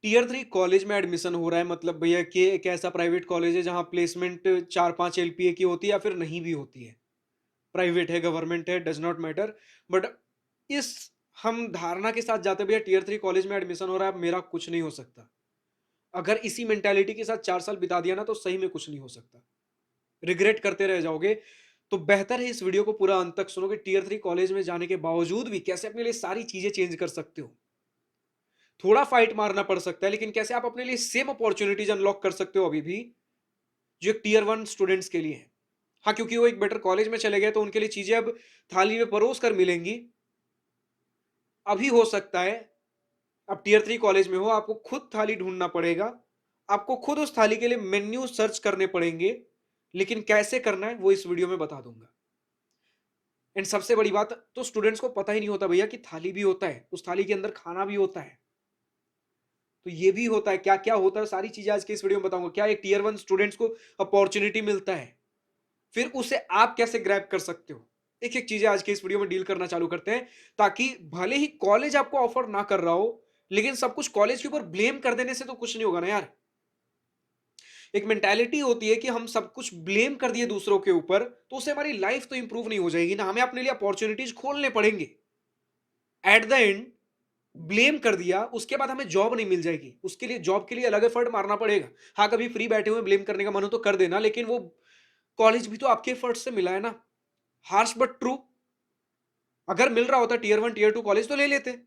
Tier 3 college में admission हो रहा है, मतलब भैया कि एक ऐसा प्राइवेट कॉलेज है जहाँ प्लेसमेंट 4-5 एलपीए की होती है या फिर नहीं भी होती है। प्राइवेट है, गवर्नमेंट है, डज़ नॉट मैटर। बट इस हम धारणा के साथ जाते हैं भैया टियर 3 कॉलेज में एडमिशन हो रहा है, अब मेरा कुछ नहीं हो सकता। अगर इसी मेंटालिटी के साथ 4 साल बिता दिया ना तो सही में कुछ नहीं हो सकता। रिग्रेट करते रह जाओगे। तो बेहतर है इस वीडियो को पूरा अंत तक सुनो कि टियर 3 कॉलेज में जाने के बावजूद भी कैसे अपने लिए सारी चीज़ें चेंज कर सकते हो। थोड़ा फाइट मारना पड़ सकता है, लेकिन कैसे आप अपने लिए सेम अपॉर्च्युनिटीज अनलॉक कर सकते हो अभी भी, जो एक टियर 1 स्टूडेंट्स के लिए है। हाँ, क्योंकि वो एक बेटर कॉलेज में चले गए तो उनके लिए चीजें अब थाली में परोस कर मिलेंगी। अभी हो सकता है आप टियर 3 कॉलेज में हो, आपको खुद थाली ढूंढना पड़ेगा, आपको खुद उस थाली के लिए मेन्यू सर्च करने पड़ेंगे। लेकिन कैसे करना है वो इस वीडियो में बता दूंगा। एंड सबसे बड़ी बात, तो स्टूडेंट्स को पता ही नहीं होता भैया कि थाली भी होता है, उस थाली के अंदर खाना भी होता है। तो ये भी होता है, क्या-क्या होता है, सारी चीज़ें आज के इस वीडियो में बताऊँगा। क्या एक टियर 1 स्टूडेंट्स को अपॉर्च्युनिटी मिलता है, फिर उसे आप कैसे ग्रैब कर सकते हो। एक-एक चीज़ें आज के इस वीडियो में डील करना चालू करते हैं, ताकि भले ही कॉलेज आपको ऑफर ना कर रहा हो, लेकिन सब कुछ कॉलेज के ऊपर ब्लेम कर देने से तो कुछ नहीं होगा ना यार। एक मेंटालिटी होती है कि हम सब कुछ ब्लेम कर दिए दूसरों के ऊपर, तो उससे हमारी लाइफ तो इंप्रूव नहीं हो जाएगी ना, हमें अपने लिए अपॉर्च्युनिटीज खोलने पड़ेंगे। एट द एंड ब्लेम कर दिया, उसके बाद हमें जॉब नहीं मिल जाएगी, उसके लिए जॉब के लिए अलग एफर्ट मारना पड़ेगा। हाँ, कभी फ्री बैठे हुए ब्लेम करने का मन हो तो कर देना, लेकिन वो कॉलेज भी तो आपके एफर्ट से मिला है ना। Harsh but true. अगर मिल रहा होता टियर 1 टियर 2 कॉलेज तो ले लेते।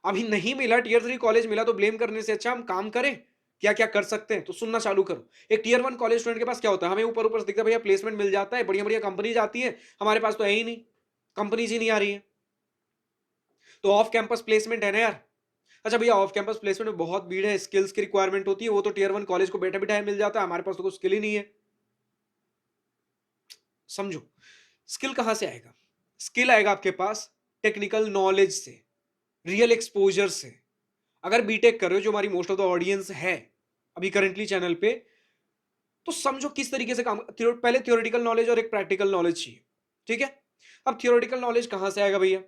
अभी नहीं मिला, टियर 3 कॉलेज मिला, तो ब्लेम करने से अच्छा हम काम करें, क्या क्या कर सकते हैं तो सुनना चालू करो। एक टियर 1 कॉलेज स्टूडेंट के पास क्या होता है, हमें ऊपर ऊपर से दिखता है भैया प्लेसमेंट मिल जाता है, बढ़िया बढ़िया कंपनीज आती है, हमारे पास तो है ही नहीं, कंपनीज ही नहीं आ रही है। तो ऑफ कैंपस प्लेसमेंट है ना यार। अच्छा भैया, ऑफ कैंपस प्लेसमेंट में बहुत भीड़ है, स्किल्स की रिक्वायरमेंट होती है, वो तो टियर 1 कॉलेज को बैठा बिठाया मिल जाता है, हमारे पास तो कोई स्किल ही नहीं है। समझो, स्किल कहां से आएगा? स्किल आएगा आपके पास टेक्निकल नॉलेज से, रियल एक्सपोजर से। अगर बीटेक कर रहे हो, जो हमारी मोस्ट ऑफ द ऑडियंस है अभी करेंटली चैनल पे, तो समझो किस तरीके से काम। पहले थियोरेटिकल नॉलेज और एक प्रैक्टिकल नॉलेज चाहिए, ठीक है। अब थियोरेटिकल नॉलेज कहां से आएगा भैया?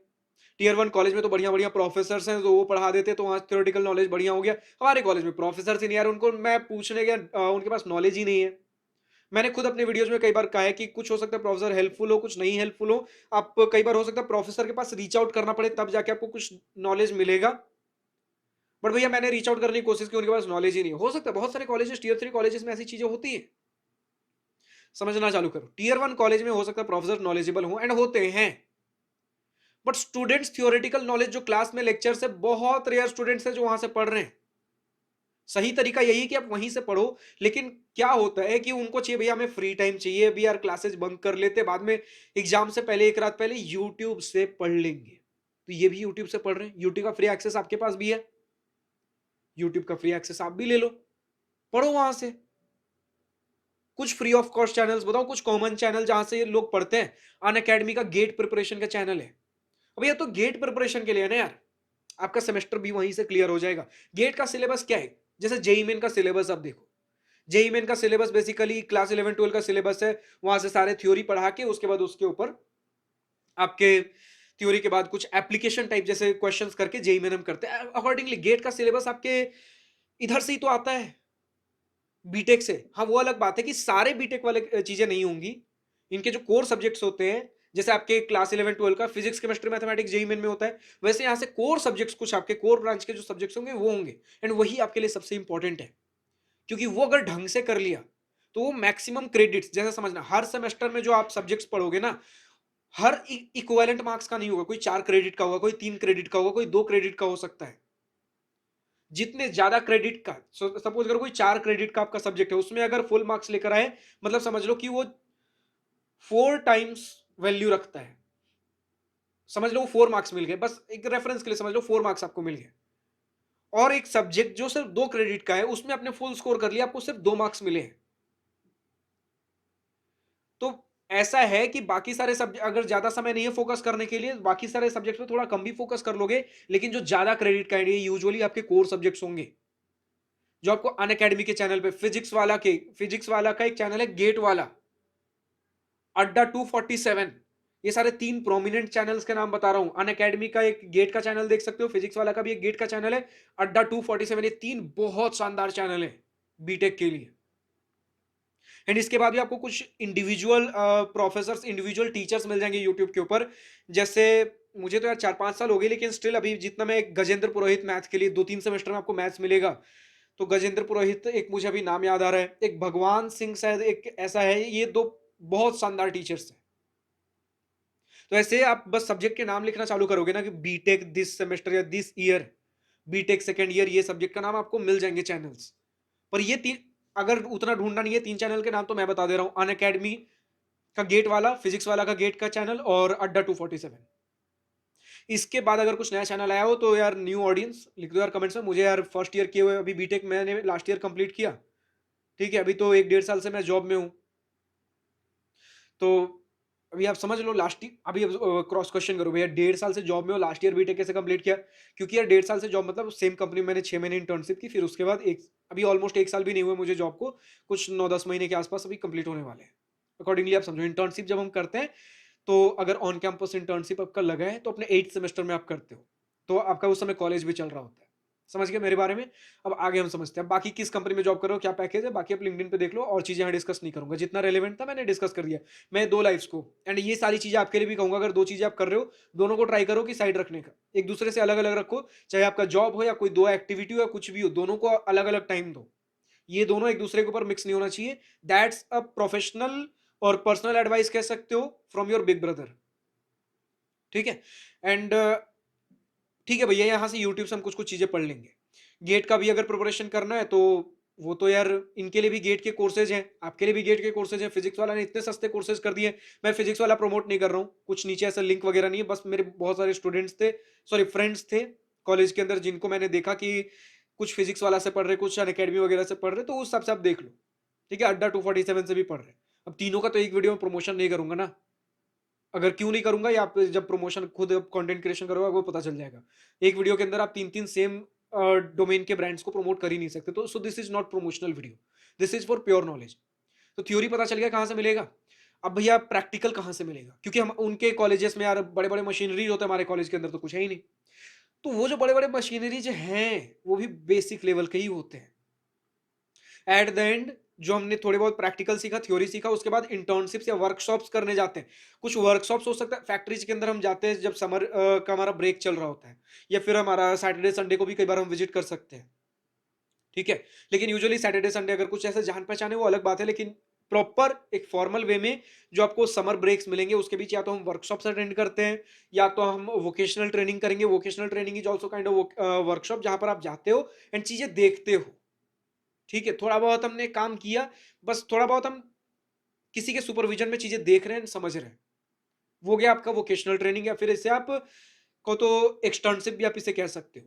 टियर 1 कॉलेज में तो बढ़िया बढ़िया प्रोफेसर हैं, तो वो पढ़ा देते, तो वहाँ थ्योरेटिकल नॉलेज बढ़िया हो गया। हमारे कॉलेज में प्रोफेसर ही नहीं यार, उनको मैं पूछने गया, उनके पास नॉलेज ही नहीं है। मैंने खुद अपने वीडियोस में कई बार कहा है कि कुछ हो सकता है प्रोफेसर हेल्पफुल हो, कुछ नहीं हेल्पफुल हो। आप कई बार हो सकता है प्रोफेसर के पास रीच आउट करना पड़े, तब जाके आपको कुछ नॉलेज मिलेगा। बट भैया मैंने रीच आउट करने की कोशिश की, उनके पास नॉलेज ही नहीं है। हो सकता है बहुत सारे कॉलेजेस, टियर 3 कॉलेजेस में ऐसी चीजें होती है। समझना चालू करो, टियर 1 कॉलेज में हो सकता है प्रोफेसर नॉलेजेबल हो, एंड होते हैं। बट स्टूडेंट्स थियोरेटिकल नॉलेज जो क्लास में लेक्चर से, बहुत रेयर स्टूडेंट्स हैं जो वहां से पढ़ रहे हैं। सही तरीका यही है कि आप वहीं से पढ़ो। लेकिन क्या होता है कि उनको चाहिए भैया हमें फ्री टाइम चाहिए, अभी यार क्लासेस बंक कर लेते, बाद में एग्जाम से पहले एक रात पहले यूट्यूब से पढ़ लेंगे। तो ये भी यूट्यूब से पढ़ रहे हैं, यूट्यूब का फ्री एक्सेस आपके पास भी है, यूट्यूब का फ्री एक्सेस आप भी ले लो, पढ़ो वहां से। कुछ फ्री ऑफ कॉस्ट चैनल्स बताओ, कुछ कॉमन चैनल जहां से ये लोग पढ़ते हैं। अन अकेडमी का गेट प्रिपरेशन का चैनल है। अब ये तो गेट प्रिपरेशन के लिए है ना यार, आपका सेमेस्टर भी वहीं से क्लियर हो जाएगा। गेट का सिलेबस क्या है? जैसे जेई मेन का सिलेबस आप देखो, जेई मेन का सिलेबस बेसिकली क्लास 11-12 का सिलेबस है। वहां से सारे थ्योरी पढ़ा के उसके बाद उसके ऊपर आपके थ्योरी के बाद कुछ एप्लीकेशन टाइप जैसे क्वेश्चंस करके जेई मेन हम करते हैं अकॉर्डिंगली। गेट का सिलेबस आपके इधर से ही तो आता है, बीटेक से। हाँ, वो अलग बात है कि सारे बीटेक वाले चीजें नहीं होंगी। इनके जो कोर सब्जेक्ट्स होते हैं, जैसे आपके क्लास 11-12 का physics chemistry mathematics JEE Main में होता है, वैसे यहाँ से कोर सब्जेक्ट्स कुछ आपके कोर ब्रांच के जो सब्जेक्ट्स होंगे वो होंगे। एंड वही आपके लिए सबसे इंपॉर्टेंट है, क्योंकि वो अगर ढंग से कर लिया तो वो मैक्सिमम क्रेडिट्स, जैसे समझना हर सेमेस्टर में जो आप सब्जेक्ट्स पढ़ोगे ना, हर इक्विवेलेंट मार्क्स का नहीं होगा। कोई 4 क्रेडिट का होगा, कोई 3 क्रेडिट का होगा, कोई 2 क्रेडिट का हो सकता है। जितने ज्यादा क्रेडिट का, सपोज अगर कोई 4 क्रेडिट का आपका सब्जेक्ट है, उसमें अगर फुल मार्क्स लेकर आए, मतलब समझ लो कि वो 4 टाइम्स वैल्यू रखता है। समझ लो वो 4 मार्क्स मिल गए, बस एक रेफरेंस के लिए समझ लो 4 मार्क्स आपको मिल गए। और एक सब्जेक्ट जो सिर्फ 2 क्रेडिट का है, उसमें आपने फुल स्कोर कर लिया, आपको सिर्फ 2 मार्क्स मिले हैं। तो ऐसा है कि बाकी सारे सब्जेक्ट अगर ज्यादा समय नहीं है फोकस करने के लिए, बाकी सारे सब्जेक्ट पे थोड़ा कम भी फोकस कर लोगे, लेकिन जो ज्यादा क्रेडिट का है यूजुअली आपके कोर सब्जेक्ट्स होंगे, जो आपको अन अकेडमी के चैनल पे फिजिक्स वाला का एक चैनल है गेट वाला, अड्डा 247। ये सारे 3 प्रोमिनेंट चैनल्स के नाम बता रहा हूँ। अनअकैडमी का एक गेट का चैनल देख सकते हो, फिजिक्स वाला का भी एक गेट का चैनल है, अड्डा 247, ये 3 बहुत शानदार चैनल है बीटेक के लिए। एंड इसके बाद भी आपको कुछ इंडिविजुअल प्रोफेसर्स, इंडिविजुअल टीचर्स मिल जाएंगे यूट्यूब के ऊपर। जैसे मुझे तो यार 4-5 साल हो गए, लेकिन स्टिल अभी जितना मैं गजेंद्र पुरोहित मैथ के लिए 2-3 सेमेस्टर में आपको मैथ्स मिलेगा। तो गजेंद्र पुरोहित एक मुझे अभी नाम याद आ रहा है, एक भगवान सिंह शायद एक ऐसा है, ये 2 बहुत शानदार टीचर्स हैं। तो ऐसे आप बस सब्जेक्ट के नाम लिखना चालू करोगे ना कि बीटेक दिस सेमेस्टर या this year, BTech second year, ये सब्जेक्ट का नाम आपको मिल जाएंगे चैनल्स। पर ये 3, अगर उतना ढूंढना नहीं है, 3 चैनल के नाम तो मैं बता दे रहा हूं। अनअकैडमी का गेट वाला, फिजिक्स वाला का गेट का चैनल और अड्डा 247। इसके बाद अगर कुछ नया चैनल आया हो तो यार न्यू ऑडियंस लिख दो यार कमेंट्स में। मुझे यार फर्स्ट ईयर किए हुए, अभी बीटेक मैंने लास्ट ईयर कंप्लीट किया, ठीक है, अभी तो 1-1.5 साल से मैं जॉब में हूँ। तो अभी आप समझ लो लास्ट अभी क्रॉस क्वेश्चन करो भैया, 1.5 साल से जॉब में हो, लास्ट ईयर बीटेक कैसे कंप्लीट किया? क्योंकि यार 1.5 साल से जॉब मतलब सेम कंपनी में मैंने 6 महीने इंटर्नशिप की, फिर उसके बाद एक, अभी ऑलमोस्ट 1 साल भी नहीं हुआ मुझे जॉब को, कुछ 9-10 महीने के आसपास अभी कंप्लीट होने वाले हैं। अकॉर्डिंगली आप समझो, इंटर्नशिप जब हम करते हैं तो अगर ऑन कैंपस इंटर्नशिप आपका लगा है तो अपने 8th सेमेस्टर में आप करते हो, तो आपका उस समय कॉलेज भी चल रहा होता है। समझ गए मेरे बारे में? अब आगे हम समझते हैं बाकी किस कंपनी में जॉब कर रहे हो, क्या पैकेज है, बाकी आप लिंक्डइन पे देख लो, और चीजें यहाँ डिस्कस नहीं करूंगा, जितना रेलेवेंट था मैंने डिस्कस कर दिया। मैं 2 लाइफ्स को, एंड ये सारी चीजें आपके लिए भी कहूंगा, अगर 2 चीजें आप कर रहे हो, दोनों को ट्राई करो कि साइड रखने का, एक दूसरे से अलग अलग रखो, चाहे आपका जॉब हो या कोई 2 एक्टिविटी हो या कुछ भी हो, दोनों को अलग अलग टाइम दो। ये दोनों एक दूसरे के ऊपर मिक्स नहीं होना चाहिए। दैट्स अ प्रोफेशनल और पर्सनल एडवाइस कह सकते हो फ्रॉम योर बिग ब्रदर, ठीक है। एंड ठीक है भैया, यहाँ से यूट्यूब से हम कुछ कुछ चीजें पढ़ लेंगे। गेट का भी अगर प्रिपरेशन करना है तो वो तो यार इनके लिए भी गेट के कोर्सेज हैं, आपके लिए भी गेट के कोर्सेज हैं। फिजिक्स वाला ने इतने सस्ते कोर्सेज कर दिए। मैं फिजिक्स वाला प्रमोट नहीं कर रहा हूँ, कुछ नीचे ऐसा लिंक वगैरह नहीं है, बस मेरे बहुत सारे स्टूडेंट्स थे, सॉरी फ्रेंड्स थे कॉलेज के अंदर, जिनको मैंने देखा कि कुछ फिजिक्स वाला से पढ़ रहे, कुछ अनअकैडमी वगैरह से पढ़ रहे, तो उस हिसाब से आप देख लो, ठीक है। अड्डा 247 से भी पढ़ रहे। अब तीनों का तो एक वीडियो में प्रमोशन नहीं करूंगा ना, अगर क्यों नहीं करूंगा, या आप जब प्रमोशन खुद कंटेंट क्रिएशन करोगे आपको पता चल जाएगा। एक वीडियो के अंदर आप 3-3 सेम डोमेन के ब्रांड्स को प्रमोट कर ही नहीं सकते, तो so this is not promotional video, this is for pure knowledge. तो थ्योरी पता चल गया कहां से मिलेगा। अब भैया प्रैक्टिकल कहां से मिलेगा, क्योंकि हम उनके कॉलेजेस में यार बड़े बड़े मशीनरी होते हैं, हमारे कॉलेज के अंदर तो कुछ है ही नहीं। तो वो जो बड़े बड़े मशीनरी जो हैं वो भी बेसिक लेवल के ही होते हैं। एट द एंड जो हमने थोड़े बहुत प्रैक्टिकल सीखा, थ्योरी सीखा, उसके बाद इंटर्नशिप्स या वर्कशॉप्स करने जाते हैं। कुछ वर्कशॉप्स हो सकता है फैक्ट्रीज के अंदर हम जाते हैं जब समर का हमारा ब्रेक चल रहा होता है, या फिर हमारा सैटरडे संडे को भी कई बार हम विजिट कर सकते हैं, ठीक है। लेकिन यूजुअली सैटरडे संडे अगर कुछ ऐसे जान पहचान है वो अलग बात है, लेकिन प्रॉपर एक फॉर्मल वे में जो आपको समर ब्रेक्स मिलेंगे उसके बीच या तो हम वर्कशॉप्स अटेंड करते हैं, या तो हम वोकेशनल ट्रेनिंग करेंगे। Vocational training is also kind of workshop, जहां पर आप जाते हो एंड चीजें देखते हो, ठीक है। थोड़ा बहुत हमने काम किया, बस थोड़ा बहुत हम किसी के सुपरविजन में चीजें देख रहे हैं, समझ रहे हैं, वो गया आपका वोकेशनल ट्रेनिंग, या फिर इसे आप को तो एक्सटर्नशिप भी आप इसे कह सकते हो।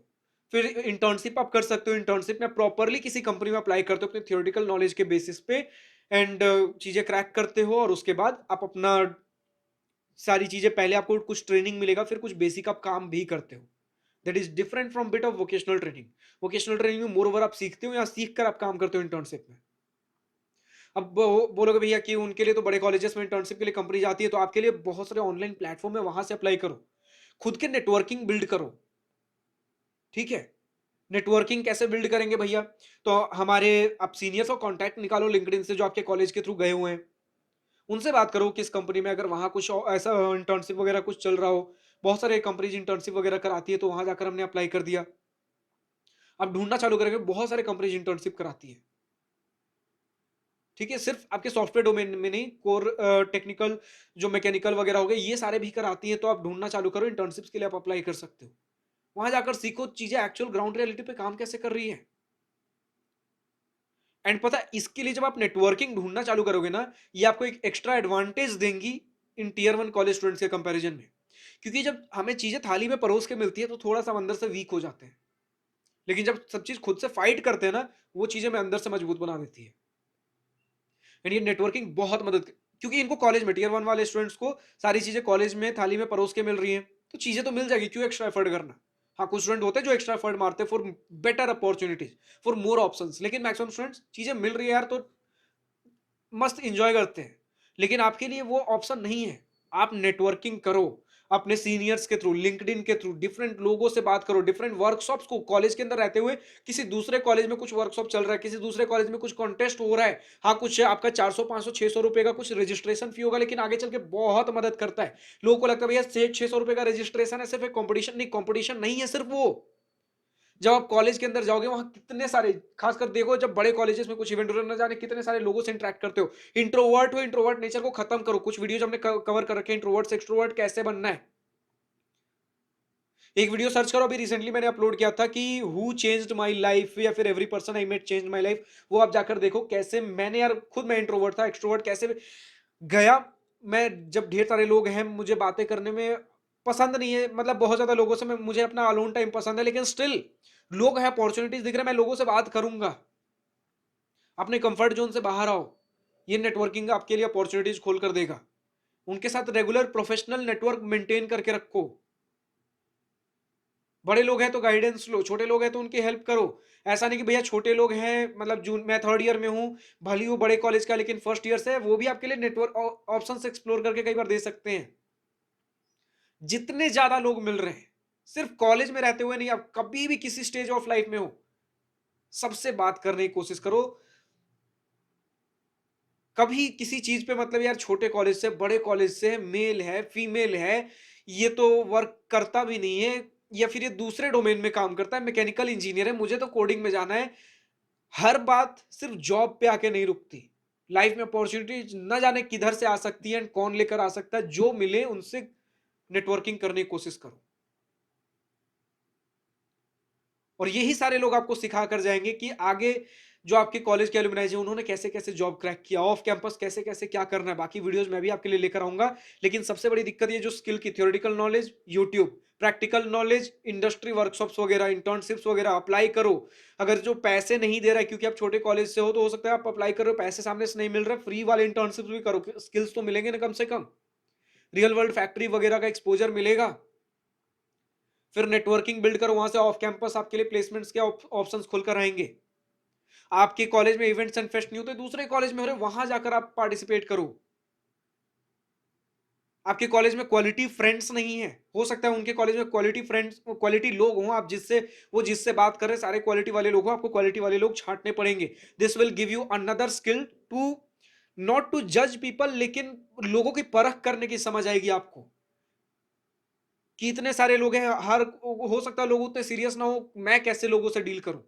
फिर इंटर्नशिप आप कर सकते हो, इंटर्नशिप में प्रॉपरली किसी कंपनी में अप्लाई करते हो अपने थियोरेटिकल नॉलेज के बेसिस पे, एंड चीजें क्रैक करते हो, और उसके बाद आप अपना सारी चीजें, पहले आपको कुछ ट्रेनिंग मिलेगा, फिर कुछ बेसिक आप काम भी करते हो। That is different from bit of vocational training. Vocational training में मोर ओवर आप सीखते हो या सीख कर आप काम करते हो इंटर्नशिप में। अब बोलोगे भैया कि उनके लिए तो बड़े कॉलेजेस में इंटर्नशिप के लिए कंपनी जाती है, तो आपके लिए बहुत सारे ऑनलाइन प्लेटफॉर्म है, वहां से अप्लाई करो, खुद के नेटवर्किंग बिल्ड करो, ठीक है। नेटवर्किंग कैसे बिल्ड करेंगे भैया? तो हमारे आप सीनियर्स और कांटेक्ट निकालो लिंक्डइन से जो आपके कॉलेज के थ्रू गए हुए हैं, उनसे बात करो किस कंपनी में, अगर वहां कुछ ऐसा इंटर्नशिप वगैरह कुछ चल रहा हो। बहुत सारे कंपनीज इंटर्नशिप वगैरह कराती है, तो वहां जाकर हमने अप्लाई कर दिया। अब ढूंढना चालू करेंगे, बहुत सारे कंपनीज इंटर्नशिप कराती है, ठीक है। सिर्फ आपके सॉफ्टवेयर डोमेन में नहीं, कोर टेक्निकल जो मैकेनिकल वगैरह हो गए, ये सारे भी कराती है। तो आप ढूंढना चालू करो, इंटर्नशिप्स के लिए आप अप्लाई कर सकते हो। वहां जाकर सीखो चीजें एक्चुअल ग्राउंड रियलिटी पे काम कैसे कर रही है। एंड पता है, इसके लिए जब आप नेटवर्किंग ढूंढना चालू करोगे ना, ये आपको एक एक्स्ट्रा एडवांटेज देंगी इन टीयर 1 कॉलेज स्टूडेंट्स के कंपैरिजन में। क्योंकि जब हमें चीजें थाली में परोस के मिलती है तो थोड़ा सा हम अंदर से वीक हो जाते हैं, लेकिन जब सब चीज खुद से फाइट करते हैं ना, वो चीजें हमें अंदर से मजबूत बना देती है। एंड ये नेटवर्किंग बहुत क्योंकि इनको कॉलेज में टीयर 1 वाले स्टूडेंट्स को सारी चीजें कॉलेज में थाली में परोस के मिल रही हैं, तो चीजें तो मिल जाएगी, क्यों एक्स्ट्रा एफर्ट करना। हाँ, कुछ स्टूडेंट होते हैं जो एक्स्ट्रा एफर्ट मारते हैं for better opportunities, for more options, लेकिन मैक्सिमम स्टूडेंट्स चीजें मिल रही है यार तो मस्त इंजॉय करते हैं, लेकिन आपके लिए वो ऑप्शन नहीं है। आप नेटवर्किंग करो अपने सीनियर्स के थ्रू, लिंक्डइन के थ्रू, डिफरेंट लोगों से बात करो, डिफरेंट वर्कशॉप्स को कॉलेज के अंदर रहते हुए किसी दूसरे कॉलेज में कुछ वर्कशॉप चल रहा है, किसी दूसरे कॉलेज में कुछ कॉन्टेस्ट हो रहा है, हाँ कुछ आपका 400 500 600 रुपए का कुछ रजिस्ट्रेशन फी होगा, लेकिन आगे चल के बहुत मदद करता है। लोगों को लगता है भैया 600 रुपए का रजिस्ट्रेशन है, सिर्फ एक कॉम्पिटिशन नहीं, कॉम्पिटिशन नहीं है सिर्फ वो। जब आप कॉलेज के अंदर जाओगे वहां कितने सारे, खासकर देखो जब बड़े कॉलेजेस में कुछ इवेंट हो रहे हैं, न जाने कितने सारे लोगों से इंटरेक्ट करते हो। इंट्रोवर्ट हो, इंट्रोवर्ट नेचर को खत्म करो। कुछ वीडियोज हमने कवर कर रखे हैं, इंट्रोवर्ट से एक्सट्रोवर्ट कैसे बनना है। एक वीडियो सर्च करो, अभी रिसेंटली मैंने अपलोड किया था कि हु चेंज्ड माय लाइफ, या फिर every person I met changed my life. वो आप जाकर देखो कैसे मैंने, यार खुद मैं इंट्रोवर्ट था, एक्सट्रोवर्ट कैसे गया। मैं जब ढेर सारे लोग हैं, मुझे बातें करने में पसंद नहीं है, मतलब बहुत ज्यादा लोगों से, मैं मुझे अपना अलोन टाइम पसंद है, लेकिन स्टिल लोग हैं, अपॉर्चुनिटीज दिख रहे हैं, मैं लोगों से बात करूंगा। अपने कंफर्ट जोन से बाहर आओ। ये नेटवर्किंग आपके लिए अपॉर्चुनिटीज खोल कर देगा। उनके साथ रेगुलर प्रोफेशनल नेटवर्क मेंटेन करके रखो। बड़े लोग हैं तो गाइडेंस लो, छोटे लोग हैं तो उनकी हेल्प करो। ऐसा नहीं कि भैया छोटे लोग हैं, मतलब जून मैं थर्ड ईयर में हूं, भली वो बड़े कॉलेज का लेकिन फर्स्ट ईयर से है, वो भी आपके लिए नेटवर्क ऑप्शंस एक्सप्लोर करके कई बार दे सकते हैं। जितने ज्यादा लोग मिल रहे हैं, सिर्फ कॉलेज में रहते हुए नहीं, आप कभी भी किसी स्टेज ऑफ लाइफ में हो, सबसे बात करने की कोशिश करो। कभी किसी चीज पे, मतलब यार छोटे कॉलेज से, बड़े कॉलेज से, मेल है फीमेल है, ये तो वर्क करता भी नहीं है, या फिर ये दूसरे डोमेन में काम करता है, मैकेनिकल इंजीनियर है, मुझे तो कोडिंग में जाना है। हर बात सिर्फ जॉब पे आके नहीं रुकती। लाइफ में अपॉर्चुनिटी न जाने किधर से आ सकती है एंड कौन लेकर आ सकता है। जो मिले उनसे नेटवर्किंग करने की कोशिश करो, और यही सारे लोग आपको सिखा कर जाएंगे कि आगे जो आपके कॉलेज के एलुमनाई हैं उन्होंने कैसे कैसे जॉब क्रैक किया, ऑफ कैंपस कैसे कैसे क्या करना है। बाकी वीडियोस मैं भी आपके लिए लेकर आऊंगा। लेकिन सबसे बड़ी दिक्कत ये जो स्किल की, theoretical knowledge YouTube, practical knowledge industry workshops वगैरह, इंटर्नशिप्स वगैरह अप्लाई करो। अगर जो पैसे नहीं दे रहा है, क्योंकि आप छोटे कॉलेज से हो, तो हो सकता है आप अप्लाई करो, पैसे सामने से नहीं मिल रहा, फ्री वाले इंटर्नशिप्स भी करो, स्किल्स तो मिलेंगे ना कम से कम, रियल वर्ल्ड फैक्ट्री वगैरह का एक्सपोजर मिलेगा। फिर नेटवर्किंग बिल्ड करो, वहां से ऑफ कैंपस आपके लिए प्लेसमेंट्स के ऑप्शंस खुलकर आएंगे। आपके कॉलेज में इवेंट्स एंड फेस्ट नहीं होते, दूसरे कॉलेज में हो रहे, वहां जाकर आप पार्टिसिपेट करो। आपके कॉलेज में क्वालिटी फ्रेंड्स नहीं है, हो सकता है उनके कॉलेज में क्वालिटी फ्रेंड्स, क्वालिटी लोग हों, आप जिससे, वो जिससे बात कर रहे हैं सारे क्वालिटी वाले लोग हो, आपको क्वालिटी वाले लोग छांटने पड़ेंगे। This will give you another skill too, not to जज पीपल, लेकिन लोगों की परख करने की समझ आएगी आपको कि इतने सारे लोग हैं, हर, हो सकता है लोग उतने सीरियस ना हो, मैं कैसे लोगों से डील करूं।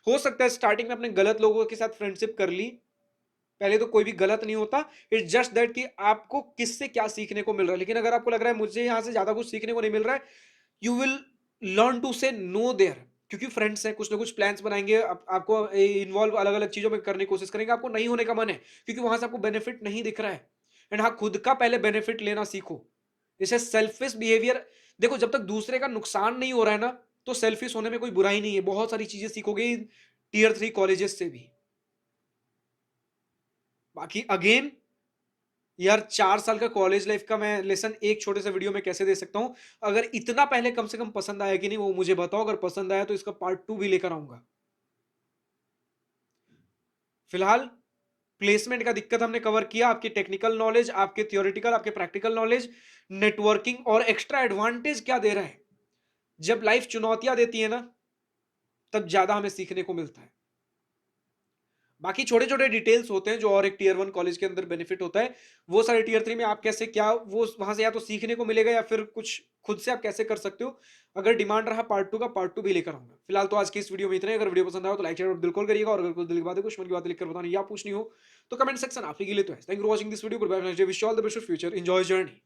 हो सकता है स्टार्टिंग में अपने गलत लोगों के साथ फ्रेंडशिप कर ली, पहले तो कोई भी गलत नहीं होता। इट्स जस्ट दैट कि आपको किससे क्या सीखने को मिल रहा है। लेकिन अगर आपको लग रहा है मुझे यहां से ज्यादा कुछ सीखने को नहीं मिल रहा है, यू विल लर्न टू से नो देयर। क्योंकि फ्रेंड्स हैं, कुछ ना कुछ प्लान्स बनाएंगे, आपको इन्वॉल्व अलग अलग चीजों में करने की कोशिश करेंगे, आपको नहीं होने का मन है क्योंकि वहां से आपको बेनिफिट नहीं दिख रहा है। एंड हाँ, खुद का पहले बेनिफिट लेना सीखो। जैसे सेल्फिश बिहेवियर, देखो जब तक दूसरे का नुकसान नहीं हो रहा है ना, तो सेल्फिश होने में कोई बुराई नहीं है। बहुत सारी चीजें सीखोगे टीयर 3 कॉलेजेस से भी। बाकी अगेन यार, 4 साल का कॉलेज लाइफ का मैं लेसन एक छोटे से वीडियो में कैसे दे सकता हूं। अगर इतना पहले कम से कम पसंद आया कि नहीं वो मुझे बताओ, अगर पसंद आया तो इसका पार्ट 2 भी लेकर आऊंगा। फिलहाल प्लेसमेंट का दिक्कत हमने कवर किया, आपकी टेक्निकल नॉलेज, आपके थियोरेटिकल, आपके प्रैक्टिकल नॉलेज, नेटवर्किंग, और एक्स्ट्रा एडवांटेज क्या दे रहा है। जब लाइफ चुनौतियां देती है ना, तब ज्यादा हमें सीखने को मिलता है। बाकी छोटे छोटे डिटेल्स होते हैं जो और एक टीयर 1 कॉलेज के अंदर बेनिफिट होता है, वो सारे टीयर 3 में आप कैसे क्या, वो वहां से या तो सीखने को मिलेगा या फिर कुछ खुद से आप कैसे कर सकते हो। अगर डिमांड रहा पार्ट 2 का, पार्ट 2 भी लेकर आऊंगा। फिलहाल तो आज की इस वीडियो में इतना ही। अगर वीडियो पसंद आया तो लाइक शेयर बिल्कुल करिएगा, और अगर कुछ दिल की बात है, कुछ मन की बात लिखकर बतानी या पूछनी हो तो कमेंट सेक्शन आप ही के लिए तो है। Thank you for watching this video, good bye, wish you all the best for future, enjoy journey.